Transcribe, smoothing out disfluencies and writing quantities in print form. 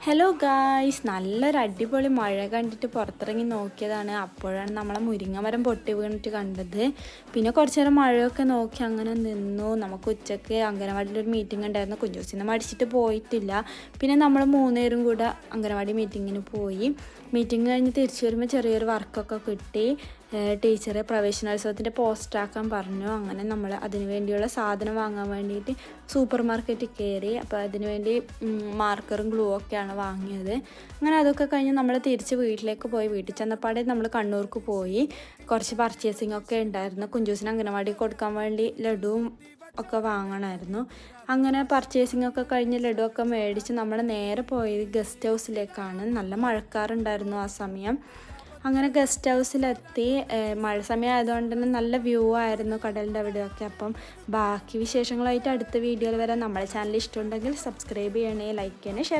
Hello guys, നല്ലൊരു അടിപൊളി മഴ കണ്ടിട്ട് പുറത്തിറങ്ങി നോക്കിയതാണ്. അപ്പോഴാണ് നമ്മളെ മുരിങ്ങ മരം പൊട്ടി വീണിട്ട് കണ്ടത്. പിന്നെ കുറച്ച് നേരം മഴയൊക്കെ നോക്കി അങ്ങനെ നിന്നു. നമുക്ക് ഉച്ചയ്ക്ക് അംഗനവാടിയിലൊരു മീറ്റിംഗ് ഉണ്ടായിരുന്നു. കുഞ്ചൂസിനെ മടിച്ചിട്ട് പോയിട്ടില്ല. പിന്നെ നമ്മൾ മൂന്നുപേരും കൂടെ അംഗനവാടി മീറ്റിങ്ങിന് പോയി. മീറ്റിംഗ് കഴിഞ്ഞ് തിരിച്ചു വരുമ്പോൾ ചെറിയൊരു വർക്കൊക്കെ കിട്ടി. ടീച്ചറെ പ്രവേശനോത്സവത്തിൻ്റെ പോസ്റ്ററാക്കാൻ പറഞ്ഞു. അങ്ങനെ നമ്മൾ അതിന് വേണ്ടിയുള്ള സാധനം വാങ്ങാൻ വേണ്ടിയിട്ട് സൂപ്പർ മാർക്കറ്റിൽ കയറി. അപ്പോൾ അതിനുവേണ്ടി മാർക്കറും ഗ്ലൂ ഒക്കെയാണ് വാങ്ങിയത്. അങ്ങനെ അതൊക്കെ കഴിഞ്ഞ് നമ്മൾ തിരിച്ച് വീട്ടിലേക്ക് പോയി. വീട്ടിൽ ചെന്നപ്പാടെ നമ്മൾ കണ്ണൂർക്ക് പോയി. കുറച്ച് പർച്ചേസിങ് ഒക്കെ ഉണ്ടായിരുന്നു. കുഞ്ചൂസിന് അംഗനവാടി കൊടുക്കാൻ വേണ്ടി ലഡുവും ഒക്കെ വാങ്ങണമായിരുന്നു. അങ്ങനെ പർച്ചേസിങ് ഒക്കെ കഴിഞ്ഞ് ലഡു ഒക്കെ മേടിച്ച് നമ്മൾ നേരെ പോയത് ഗസ്റ്റ് ഹൗസിലേക്കാണ്. നല്ല മഴക്കാറുണ്ടായിരുന്നു ആ സമയം. അങ്ങനെ ഗസ്റ്റ് ഹൗസിലെത്തി. മഴ സമയം ആയതുകൊണ്ട് തന്നെ നല്ല വ്യൂ ആയിരുന്നു കടലിൻ്റെ അവിടെയൊക്കെ. അപ്പം ബാക്കി വിശേഷങ്ങളായിട്ട് അടുത്ത വീഡിയോയിൽ വരാം. നമ്മുടെ ചാനൽ ഇഷ്ടമുണ്ടെങ്കിൽ സബ്സ്ക്രൈബ് ചെയ്യണേ, ലൈക്ക് ചെയ്യണേ, ഷെയർ